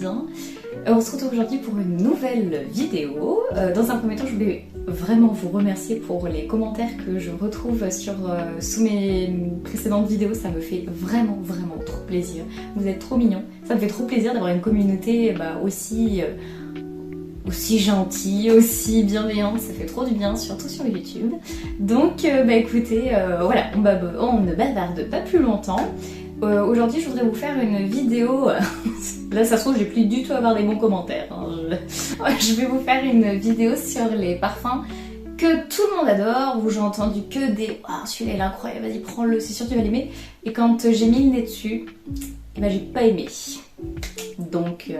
bien. On se retrouve aujourd'hui pour une nouvelle vidéo. Dans un premier temps, je voulais vraiment vous remercier pour les commentaires que je retrouve sous mes précédentes vidéos. Ça me fait vraiment trop plaisir. Vous êtes trop mignons. Ça me fait trop plaisir d'avoir une communauté aussi gentille, aussi bienveillante. Ça fait trop du bien, surtout sur YouTube. Donc écoutez, voilà, on ne bavarde pas plus longtemps. Aujourd'hui, je voudrais vous faire une vidéo. Là, ça se trouve, j'ai plus du tout à avoir des bons commentaires. Je vais vous faire une vidéo sur les parfums que tout le monde adore, où j'ai entendu que des « Ah, celui-là, il est incroyable, vas-y, prends-le, c'est sûr que tu vas l'aimer ». Et quand j'ai mis le nez dessus, j'ai pas aimé. Donc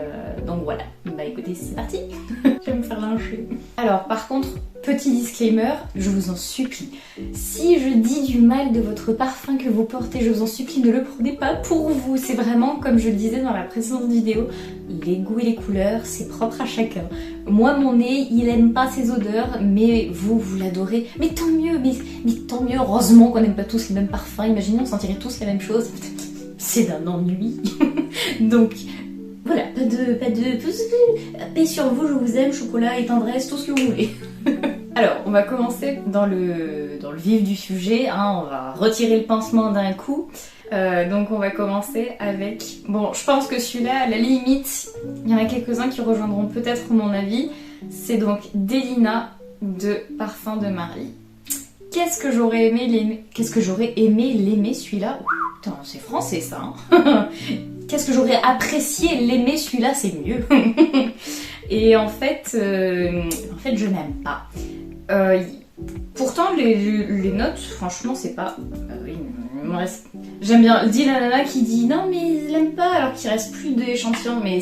voilà. Écoutez, c'est parti. Je vais me faire lyncher. Alors, par contre, petit disclaimer, je vous en supplie. Si je dis du mal de votre parfum que vous portez, je vous en supplie, ne le prenez pas pour vous. C'est vraiment, comme je le disais dans la précédente vidéo, les goûts et les couleurs, c'est propre à chacun. Moi, mon nez, il aime pas ces odeurs, mais vous l'adorez. Mais tant mieux, mais tant mieux. Heureusement qu'on n'aime pas tous les mêmes parfums. Imaginez, on sentirait tous la même chose. C'est d'un ennui. Donc voilà, pas de paix sur vous, je vous aime, chocolat et tendresse, tout ce que vous voulez. Alors, on va commencer dans le vif du sujet, hein, on va retirer le pansement d'un coup. Donc on va commencer avec... Bon, je pense que celui-là, à la limite, il y en a quelques-uns qui rejoindront peut-être mon avis. C'est donc Delina de Parfum de Marie. Qu'est-ce que j'aurais aimé l'aimer celui-là? Putain, c'est français ça, hein. Qu'est-ce que j'aurais apprécié l'aimer celui-là, c'est mieux. Et en fait, je n'aime pas. Pourtant, les notes, franchement, c'est pas... J'aime bien. Dit la nana qui dit non, mais il l'aime pas, alors qu'il reste plus d'échantillons. Mais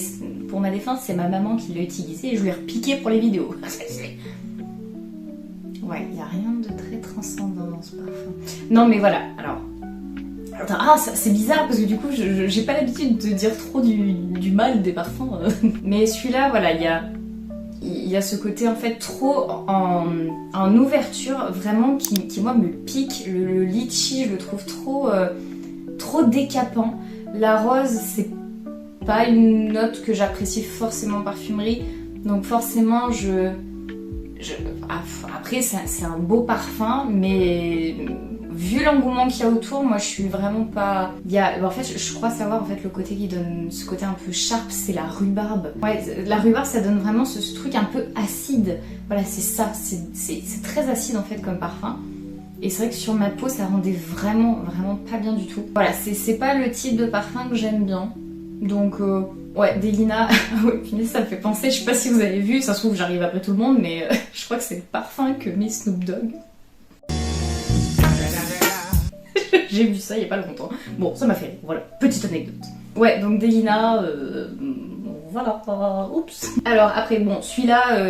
pour ma défense, c'est ma maman qui l'a utilisé et je lui ai repiqué pour les vidéos. Ouais, il n'y a rien de très transcendant dans ce parfum. Non, mais voilà, alors... c'est bizarre parce que du coup j'ai pas l'habitude de dire trop du mal des parfums. Mais celui-là, voilà, il y a ce côté en fait trop en ouverture, vraiment qui moi me pique. Le litchi, je le trouve trop décapant. La rose, c'est pas une note que j'apprécie forcément en parfumerie. Donc forcément après c'est un beau parfum, mais... Vu l'engouement qu'il y a autour, moi je suis vraiment pas... En fait, je crois savoir en fait le côté qui donne ce côté un peu sharp, c'est la rhubarbe. Ouais, la rhubarbe, ça donne vraiment ce truc un peu acide. Voilà, c'est ça, c'est très acide en fait comme parfum. Et c'est vrai que sur ma peau, ça rendait vraiment pas bien du tout. Voilà, c'est pas le type de parfum que j'aime bien. Donc, ouais, Delina, ouais, punaise, ça me fait penser, je sais pas si vous avez vu, ça se trouve j'arrive après tout le monde, mais je crois que c'est le parfum que met Snoop Dogg. J'ai vu ça il y a pas longtemps. Bon, ça m'a fait rire, voilà, petite anecdote. Ouais, donc Delina, voilà, oups. Alors après, bon, celui-là,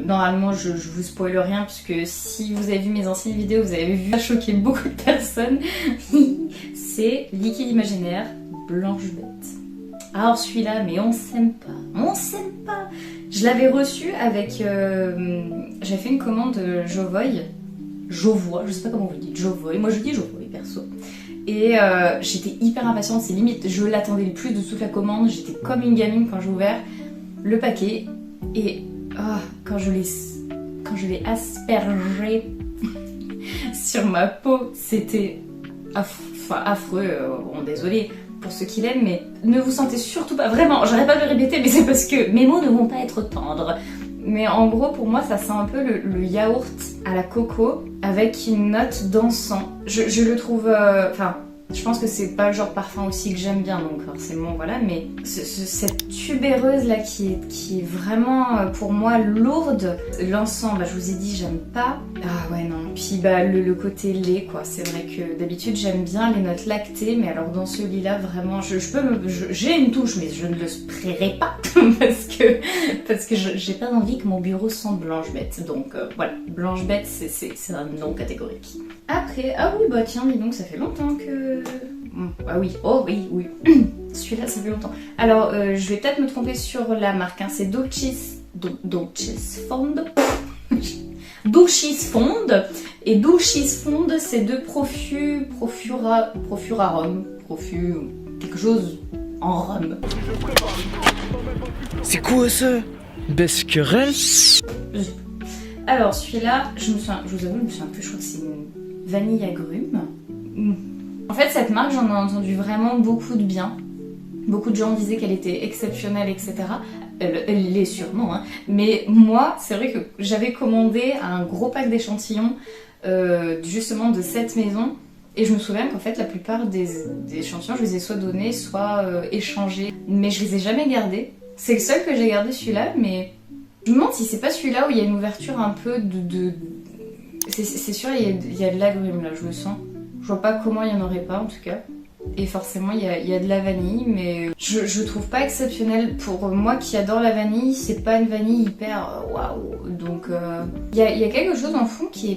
normalement je vous spoil rien, puisque si vous avez vu mes anciennes vidéos, vous avez vu, ça a choqué beaucoup de personnes. C'est Liquide Imaginaire Blanche Bête. Alors celui-là, mais on s'aime pas. Je l'avais reçu avec... J'avais fait une commande Jovoy. Jovoy, je sais pas comment vous dites, Jovoy, moi je dis Jovoy perso. Et j'étais hyper impatiente, c'est limite, je l'attendais le plus de toute la commande, j'étais comme une gamine quand j'ai ouvert le paquet. Et quand je l'ai aspergé sur ma peau, c'était affreux, bon désolé pour ceux qui l'aiment, mais ne vous sentez surtout pas, vraiment, j'arrête pas de le répéter, mais c'est parce que mes mots ne vont pas être tendres. Mais en gros, pour moi, ça sent un peu le yaourt à la coco avec une note d'encens. Je le trouve... je pense que c'est pas le genre de parfum aussi que j'aime bien, donc forcément, voilà. Mais cette tubéreuse là qui est vraiment, pour moi, lourde. L'encens, je vous ai dit, j'aime pas. Ah ouais, non. Puis le côté lait, quoi. C'est vrai que d'habitude, j'aime bien les notes lactées, mais alors dans celui-là, vraiment, j'ai une touche, mais je ne le sprayerai pas parce que j'ai pas envie que mon bureau sente Blanche Bête. Donc voilà, Blanche Bête, c'est un non catégorique. Après, ah oui, tiens, dis donc, ça fait longtemps que... Ah oui, oh oui. Celui-là, ça fait longtemps. Alors, je vais peut-être me tromper sur la marque, hein. C'est Dulcis Fond. Dulcis Fond. Et Dulcis Fond, c'est de Profurarum. Quelque chose en rhum. C'est quoi ça? Besquerel? Alors celui-là, je vous avoue, je me souviens plus, je crois que c'est une vanille agrumes. En fait, cette marque, j'en ai entendu vraiment beaucoup de bien. Beaucoup de gens disaient qu'elle était exceptionnelle, etc. Elle l'est sûrement, hein. Mais moi, c'est vrai que j'avais commandé un gros pack d'échantillons, justement de cette maison. Et je me souviens qu'en fait, la plupart des échantillons, je les ai soit donnés, soit échangés. Mais je les ai jamais gardés. C'est le seul que j'ai gardé, celui-là, mais je me demande si c'est pas celui-là où il y a une ouverture un peu de... C'est sûr, il y a de l'agrumes là, je le sens. Je vois pas comment il y en aurait pas en tout cas. Et forcément il y a de la vanille, mais je trouve pas exceptionnel. Pour moi qui adore la vanille, c'est pas une vanille hyper waouh. Donc il y a quelque chose en fond qui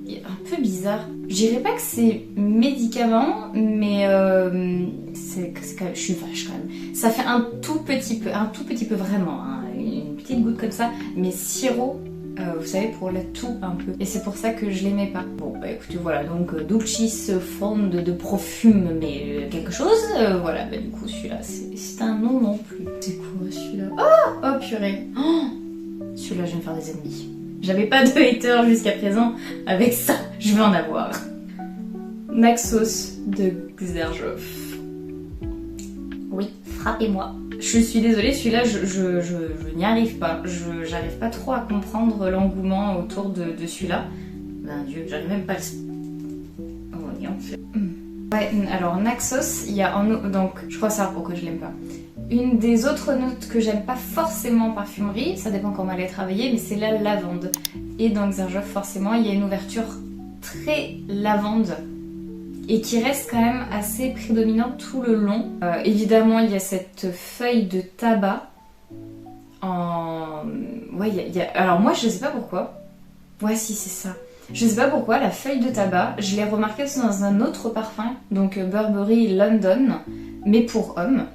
est un peu bizarre. Je dirais pas que c'est médicament, mais c'est quand même, je suis vache quand même. Ça fait un tout petit peu vraiment, hein, une petite goutte comme ça, mais sirop. Vous savez, pour la toux un peu. Et c'est pour ça que je l'aimais pas. Bon, bah écoutez, voilà, donc Dulcis Fond de Profume, mais quelque chose. Voilà, bah du coup, celui-là, c'est un nom non plus. C'est quoi celui-là? Oh purée. Oh, celui-là, je vais me faire des ennemis. J'avais pas de haters jusqu'à présent. Avec ça, je vais en avoir. Naxos de Xerjoff. Oui, frappez-moi. Je suis désolée, celui-là, je n'y arrive pas. J'arrive pas trop à comprendre l'engouement autour de celui-là. Ben Dieu, j'arrive même pas à le... Oh, voyons. Ouais, alors Naxos, il y a donc, je crois savoir pourquoi je l'aime pas. Une des autres notes que j'aime pas forcément en parfumerie, ça dépend comment elle est travaillée, mais c'est la lavande. Et dans Xerjoff, forcément, il y a une ouverture très lavande. Et qui reste quand même assez prédominante tout le long. Évidemment, il y a cette feuille de tabac en... Ouais, alors moi, je sais pas pourquoi. Ouais, si, c'est ça. Je sais pas pourquoi, la feuille de tabac, je l'ai remarquée aussi dans un autre parfum, donc Burberry London, mais pour homme.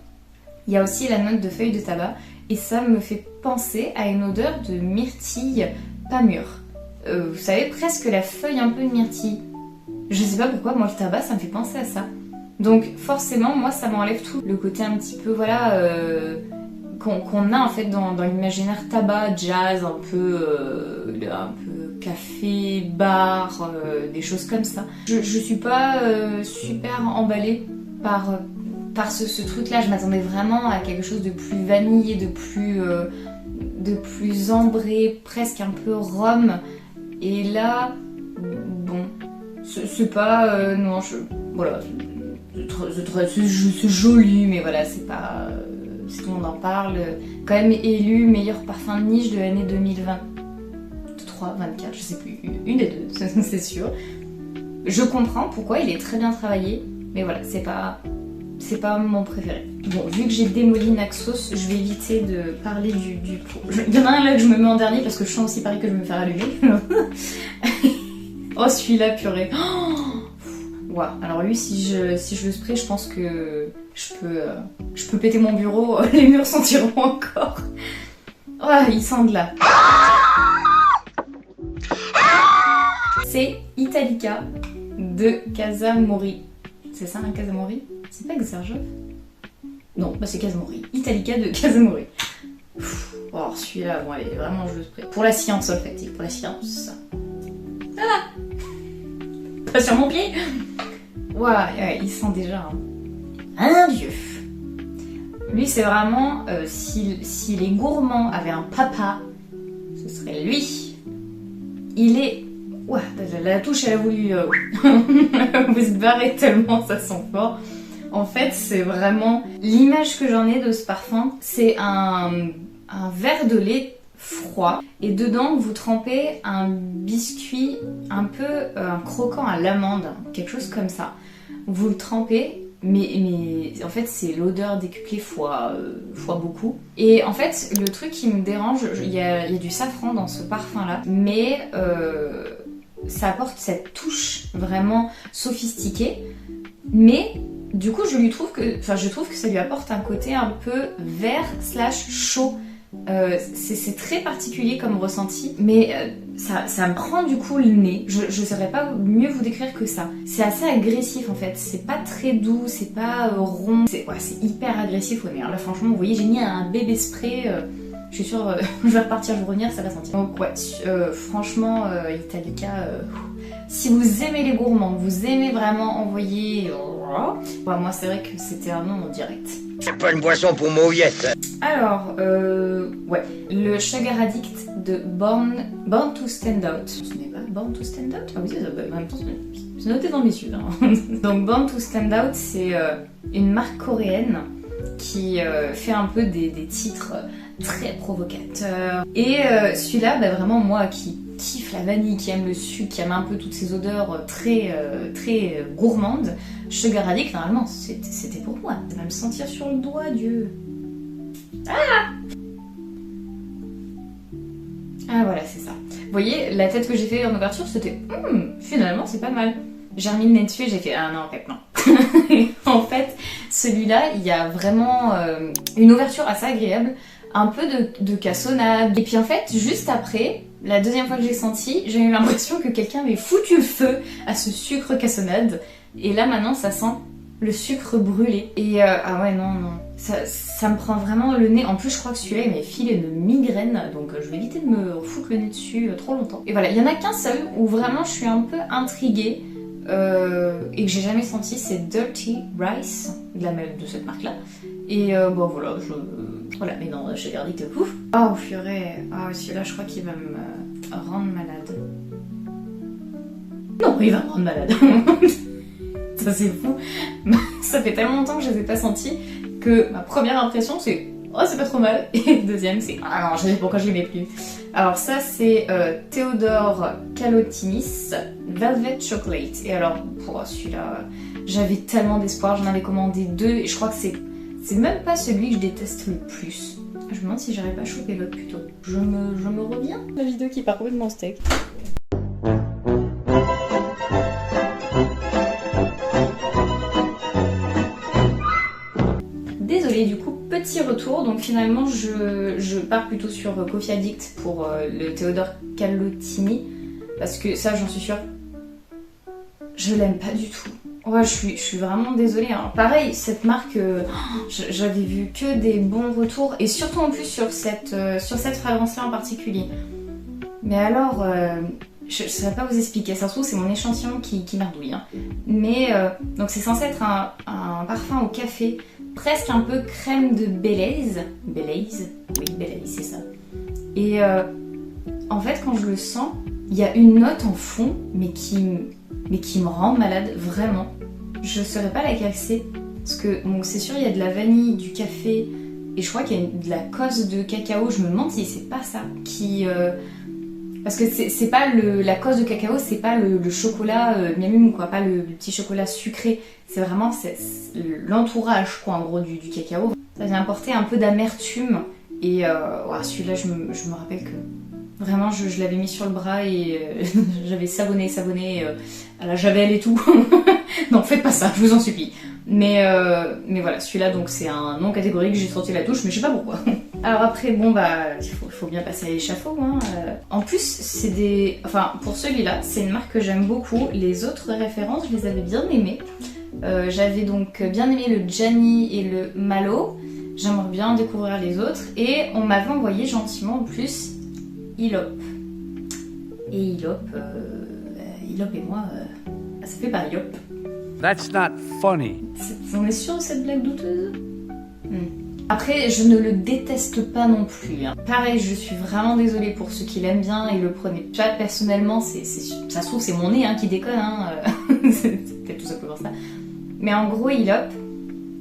Il y a aussi la note de feuille de tabac, et ça me fait penser à une odeur de myrtille pas mûre. Vous savez, presque la feuille un peu de myrtille. Je sais pas pourquoi, moi le tabac ça me fait penser à ça. Donc forcément moi ça m'enlève tout le côté un petit peu voilà qu'on a en fait dans l'imaginaire tabac, jazz, un peu café, bar, des choses comme ça. Je suis pas super emballée par ce truc là, je m'attendais vraiment à quelque chose de plus vanillé, de plus ambré, presque un peu rhum. Et là, bon... C'est pas... non, voilà, c'est joli, mais voilà, c'est pas... tout le monde en parle. Quand même élu meilleur parfum de niche de l'année 2023, 24, je sais plus, une des deux, c'est sûr. Je comprends pourquoi, il est très bien travaillé, mais voilà, c'est pas mon préféré. Bon, vu que j'ai démoli Naxos, je vais éviter de parler du pot. Il y en a un là que je me mets en dernier parce que je sens aussi pareil que je vais me faire allumer. Oh celui-là, purée. Oh wow. Alors lui, si je le spray, je pense que je peux péter mon bureau, les murs sentiront encore. Oh, il sent de là. C'est Italica de Casa Mori. C'est ça, un Casa Mori? C'est pas Xerjoff? Non, bah c'est Casa Mori. Italica de Casa Mori. Oh, celui-là, bon allez, vraiment je le spray. Pour la science olfactive, pour la science. Ah, pas sur mon pied. Ouais, il sent déjà un dieu. Lui, c'est vraiment, si les gourmands avaient un papa, ce serait lui. Il est... Ouais, la touche, elle a voulu... vous se barrer tellement, ça sent fort. En fait, c'est vraiment... L'image que j'en ai de ce parfum, c'est un verre de lait froid et dedans vous trempez un biscuit un peu un croquant à l'amande, quelque chose comme ça. Vous le trempez, mais en fait c'est l'odeur décuplée fois beaucoup. Et en fait le truc qui me dérange, il y a du safran dans ce parfum là, mais ça apporte cette touche vraiment sophistiquée. Mais du coup je trouve que ça lui apporte un côté un peu vert / chaud. C'est très particulier comme ressenti, mais ça me prend du coup le nez. Je saurais pas mieux vous décrire que ça. C'est assez agressif en fait. C'est pas très doux, c'est pas rond. C'est hyper agressif au nez. Là franchement, vous voyez, j'ai mis un bébé spray. Je suis sûre, je vais repartir, je vais revenir, ça va sentir. Donc ouais, franchement, Italica, si vous aimez les gourmands, vous aimez vraiment envoyer... moi c'est vrai que c'était un nom en direct. C'est pas une boisson pour mauviettes. Alors, ouais, le Sugar Addict de Born to Stand Out. Ce n'est pas Born to Stand Out? Ah oui, c'est ça, en même temps, c'est noté dans mes yeux. Hein. Donc Born to Stand Out, c'est une marque coréenne qui fait un peu des titres très provocateurs. Et celui-là, bah, vraiment moi qui kiffe la vanille, qui aime le sucre, qui aime un peu toutes ces odeurs très gourmandes, Sugar Addict, normalement, c'était pour moi. Ça va me sentir sur le doigt, Dieu. Ah voilà, c'est ça. Vous voyez, la tête que j'ai fait en ouverture, c'était finalement, c'est pas mal. J'ai remis le nez dessus et j'ai fait ah non, en fait, non. En fait, celui-là, il y a vraiment une ouverture assez agréable, un peu de cassonade. Et puis en fait, juste après, la deuxième fois que j'ai senti, j'ai eu l'impression que quelqu'un avait foutu le feu à ce sucre cassonade. Et là maintenant, ça sent le sucre brûlé. Et ah ouais, non. Ça me prend vraiment le nez. En plus, je crois que celui-là, il m'a filé une migraine. Donc je vais éviter de me foutre le nez dessus trop longtemps. Et voilà, il y en a qu'un seul où vraiment je suis un peu intriguée. Et que j'ai jamais senti, c'est Dirty Rice, de cette marque-là. Et bon voilà, voilà, mais non, j'ai gardé que ouf. Oh purée, celui-là je crois qu'il va me rendre malade. Non, il va me rendre malade. Ça c'est fou. Ça fait tellement longtemps que je les ai pas sentis que ma première impression c'est oh c'est pas trop mal. Et deuxième c'est ah non, je sais pourquoi je l'aimais plus. Alors ça c'est Theodore Kalotinis Velvet Chocolate. Et alors pour celui-là, j'avais tellement d'espoir, j'en avais commandé 2 et je crois que c'est même pas celui que je déteste le plus. Je me demande si j'aurais pas chopé l'autre plutôt. Je me reviens. La vidéo qui part complètement steak. Désolée du coup, petit retour. Donc finalement je pars plutôt sur Coffee Addict pour le Theodore Calotini. Parce que ça j'en suis sûre, je l'aime pas du tout. Ouais, je suis vraiment désolée. Alors, pareil, cette marque, j'avais vu que des bons retours. Et surtout en plus sur cette fragrance-là en particulier. Mais alors, je ne saurais pas vous expliquer. Ça se trouve, c'est mon échantillon qui merdouille. Hein. Mais, donc c'est censé être un parfum au café. Presque un peu crème de Belize. Belize? Oui, Belize, c'est ça. Et en fait, quand je le sens, il y a une note en fond, mais qui me rend malade, vraiment. Je saurais pas laquelle c'est. Parce que, bon, c'est sûr, il y a de la vanille, du café, et je crois qu'il y a de la cosse de cacao. Je me demande si c'est pas ça qui... Parce que c'est pas la cosse de cacao, c'est pas le chocolat miam miam, quoi, pas le petit chocolat sucré. C'est vraiment l'entourage, quoi, en gros, du cacao. Ça vient apporter un peu d'amertume. Et celui-là, je me rappelle que... Vraiment, je l'avais mis sur le bras et j'avais savonné à la javel et tout. Non, faites pas ça, je vous en supplie. Mais voilà, celui-là, donc c'est un non catégorique, j'ai sorti la touche, mais je sais pas pourquoi. Alors après, bon bah, il faut bien passer à l'échafaud. Hein. En plus, c'est des... Enfin, pour celui-là, c'est une marque que j'aime beaucoup. Les autres références, je les avais bien aimées. J'avais donc bien aimé le Gianni et le Malo. J'aimerais bien découvrir les autres. Et on m'avait envoyé gentiment en plus... Ilop. Et Ilop et moi, ça fait pas Ilop. That's not funny. On est sûr de cette blague douteuse? Après, je ne le déteste pas non plus. Hein. Pareil, je suis vraiment désolée pour ceux qui l'aiment bien et le prenaient pas personnellement. Ça se trouve, c'est mon nez qui déconne. Hein. C'est peut-être tout simplement ça. Mais en gros, Ilop,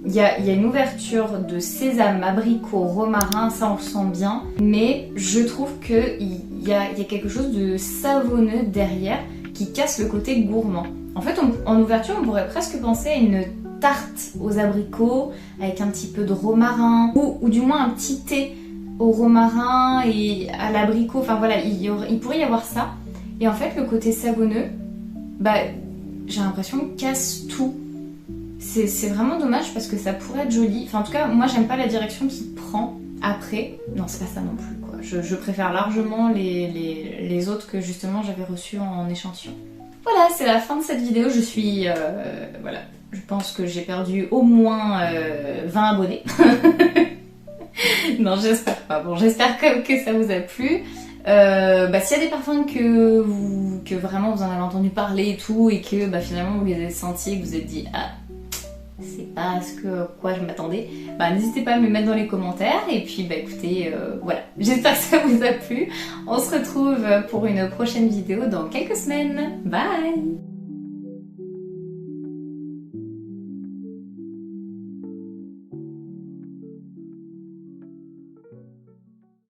il y a une ouverture de sésame, abricot, romarin, ça on le sent bien. Mais je trouve qu'il y a quelque chose de savonneux derrière qui casse le côté gourmand. En fait, en ouverture, on pourrait presque penser à une tarte aux abricots avec un petit peu de romarin ou du moins un petit thé au romarin et à l'abricot. Enfin voilà, il pourrait y avoir ça. Et en fait, le côté savonneux, bah, j'ai l'impression qu'il casse tout. C'est vraiment dommage parce que ça pourrait être joli. Enfin, en tout cas, moi, j'aime pas la direction qu'il prend après. Non, c'est pas ça non plus, quoi. quoi. Je préfère largement les autres que justement j'avais reçus en échantillon. Voilà, c'est la fin de cette vidéo. Je suis... voilà, je pense que j'ai perdu au moins 20 abonnés. Non, j'espère pas. Bon, j'espère que ça vous a plu. S'il y a des parfums que vraiment vous en avez entendu parler et tout, et que finalement vous les avez sentis et que vous vous êtes dit ah, c'est pas ce que quoi je m'attendais, n'hésitez pas à me le mettre dans les commentaires. Et puis écoutez, voilà, j'espère que ça vous a plu. On se retrouve pour une prochaine vidéo dans quelques semaines. Bye!